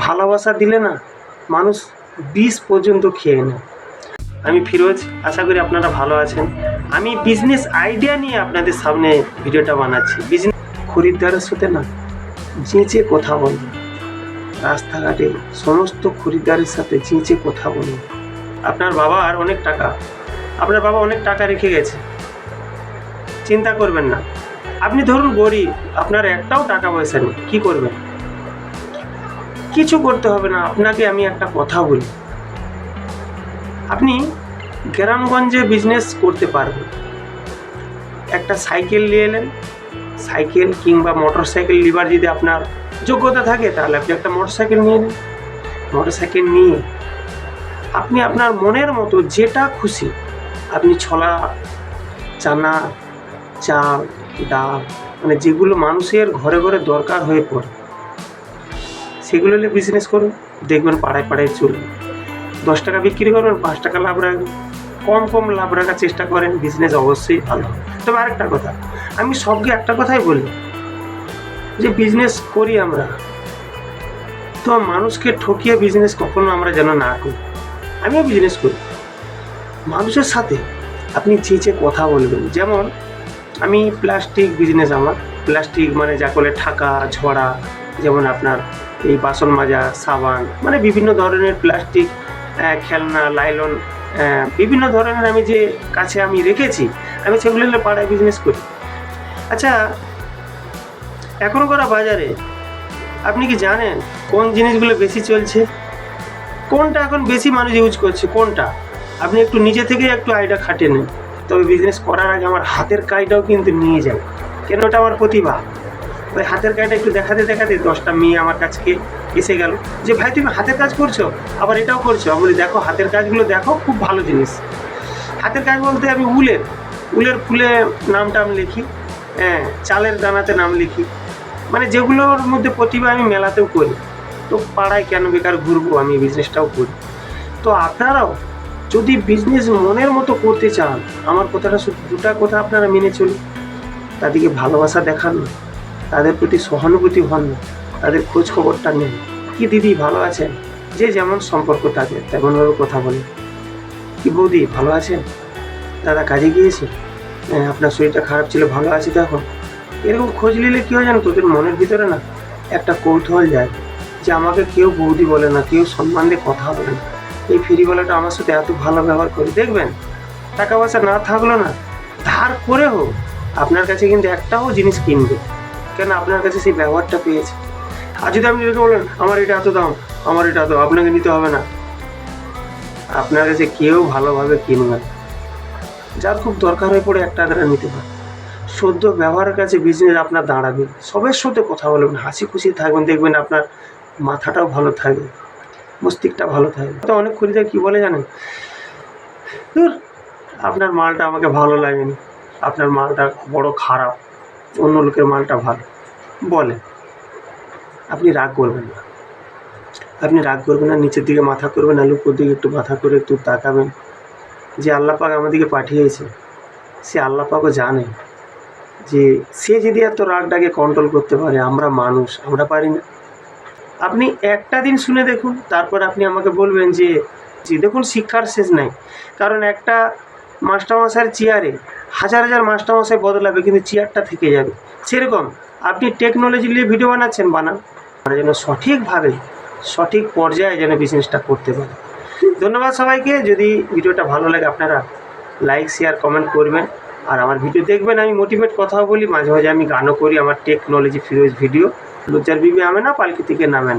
ভালোবাসা দিলে না মানুষ বিষ পর্যন্ত খেয়ে নেয়। আমি ফিরোজ, আশা করি আপনারা ভালো আছেন। আমি বিজনেস আইডিয়া নিয়ে আপনাদের সামনে ভিডিওটা বানাচ্ছি। বিজনেস খরিদ্দারের সাথে না চেঁচে কথা বলুন, রাস্তাঘাটে সমস্ত খরিদ্দারের সাথে চেঁচে কথা বলুন। আপনার বাবার অনেক টাকা, আপনার বাবা অনেক টাকা রেখে গেছে, চিন্তা করবেন না। আপনি ধরুন গরিব, আপনার একটাও টাকা পয়সা নেই, কী করবেন? কিছু করতে হবে না। আপনাকে আমি একটা কথা বলি, আপনি গ্রামগঞ্জে বিজনেস করতে পারবেন। একটা সাইকেল নিয়ে এলেন, সাইকেল কিংবা মোটর সাইকেল লিভার যদি আপনার যোগ্যতা থাকে তাহলে আপনি একটা মোটর সাইকেল নিয়ে নেন। মোটর সাইকেল নিয়ে আপনি আপনার মনের মতো যেটা খুশি, আপনি ছোলা, চানা, চাল, ডাল, মানে যেগুলো মানুষের ঘরে ঘরে দরকার হয়ে পড়ে সেগুলো নিয়ে বিজনেস করুন। দেখবেন পাড়ায় পাড়ায় চলুন। 10 টাকা বিক্রি করবেন, 5 টাকা লাভ রাখবেন। কম লাভ রাখার চেষ্টা করেন, বিজনেস অবশ্যই ভালো হবে। তবে আরেকটা কথা, আমি সবকে একটা কথাই বলি যে বিজনেস করি আমরা, তো মানুষকে ঠকিয়ে বিজনেস কখনো আমরা যেন না করি। আমিও বিজনেস করি, মানুষের সাথে আপনি চেঁচে কথা বলবেন। যেমন আমি প্লাস্টিক বিজনেস, আমার প্লাস্টিক মানে যা করে ঠাকা ঝড়া, যেমন আপনার এই বাসন মাজা, সাবান, মানে বিভিন্ন ধরনের প্লাস্টিক, খেলনা, লাইলন, বিভিন্ন ধরনের আমি যে কাছে আমি রেখেছি, আমি সেগুলো পাড়ায় বিজনেস করি। আচ্ছা, এখনকার বাজারে আপনি কি জানেন কোন জিনিসগুলো বেশি চলছে? কোনটা এখন বেশি মানুষ ইউজ করছে, কোনটা? আপনি একটু নিজে থেকে একটু আইডিয়া খাটিয়ে নেন। তবে বিজনেস করার আগে আমার হাতের কাজটাও কিন্তু নিয়ে যাই, কেন ওটা আমার প্রতিভা। ওই হাতের কাজটা একটু দেখাতে দেখাতে 10টা মেয়ে আমার কাছকে এসে গেল যে ভাই তুমি হাতের কাজ করছো, আবার এটাও করছো। আমি বলি দেখো হাতের কাজগুলো দেখো, খুব ভালো জিনিস। হাতের কাজ বলতে আমি উলের ফুলে নামটা আমি লিখি, চালের দানাতে নাম লিখি, মানে যেগুলোর মধ্যে প্রতিভা আমি মেলাতেও করি। তো পাড়ায় কেন বেকার ঘুরবো, আমি বিজনেসটাও করি। তো আপনারাও যদি বিজনেস মনের মতো করতে চান, আমার কথাটা শুধু দুটা কথা আপনারা মেনে চলুন। তাদেরকে ভালোবাসা দেখান না, তাদের প্রতি সহানুভূতি হন না, তাদের খোঁজ খবরটা নেন। কি দিদি ভালো আছেন? যে যেমন সম্পর্ক থাকে তেমনভাবে কথা বলেন। কি বৌদি ভালো আছেন? দাদা কাজে গিয়েছে? আপনার শরীরটা খারাপ ছিল, ভালো আছে তো এখন? এরকম খোঁজ নিলে কী হয় জানো, তোদের মনের ভিতরে না একটা কৌতূহল যায় যে আমাকে কেউ বৌদি বলে না, কেউ সম্মান দিয়ে কথা বলে না, এই ফেরিওয়ালাটা আমার সাথে এত ভালো ব্যবহার করে। দেখবেন টাকা পয়সা না থাকলো না, ধার করে হোক আপনার কাছে কিন্তু একটাও জিনিস কিনবে, কেন আপনার কাছে সেই ব্যবহারটা পেয়েছে। আর যদি আপনি এরকম বলেন আমার এটা এত দাম, আমার এটা এত, আপনাকে নিতে হবে না, আপনার কাছে কেউ ভালোভাবে কিনবে না। যার খুব দরকার হয়ে পড়ে একটা আধটা নিতে পারে। সদ্য ব্যবহারের কাছে বিজনেস আপনার দাঁড়াবে। সবের সাথে কথা বলবেন, হাসি খুশি থাকবেন, দেখবেন আপনার মাথাটাও ভালো থাকবে, মস্তিষ্কটা ভালো থাকবে। তো অনেক খরিদ্দার কী বলে জানেন, ধুর আপনার মালটা আমাকে ভালো লাগেনি, আপনার মালটা বড় খারাপ, অন্য লোকের মালটা ভালো বলে। আপনি রাগ করবেন না, আপনি রাগ করবেন না, নিচের দিকে মাথা করবেন না, উপর দিকে একটু মাথা করে একটু তাকাবেন যে আল্লাহ পাক আমাদেরকে পাঠিয়েছে। সে আল্লাহ পাকও জানে যে সে যদি এত রাগটাকে কন্ট্রোল করতে পারে, আমরা মানুষ, আমরা পারি না। আপনি একটা দিন শুনে দেখুন, তারপর আপনি আমাকে বলবেন যে দেখুন শিক্ষার শেষ নাই। কারণ একটা মাস্টারমশাইয়ের চেয়ারে হাজার মাস্টারমশাই বদলাবে, কিন্তু চেয়ারটা থেকে যাবে। সেরকম আপনি টেকনোলজি নিয়ে ভিডিও বানাচ্ছেন, বানান, যেন সঠিকভাবে সঠিক পর্যায়ে যেন বিজনেসটা করতে পারে। ধন্যবাদ সবাইকে। যদি ভিডিওটা ভালো লাগে আপনারা লাইক শেয়ার কমেন্ট করবেন, আর আমার ভিডিও দেখবেন। আমি মোটিভেট কথাও বলি, মাঝে মাঝে আমি গানও করি। আমার টেকনোলজি ফিরোজ ভিডিও, লজ্জার বিবি আমে না, পালকি থেকে নামেন।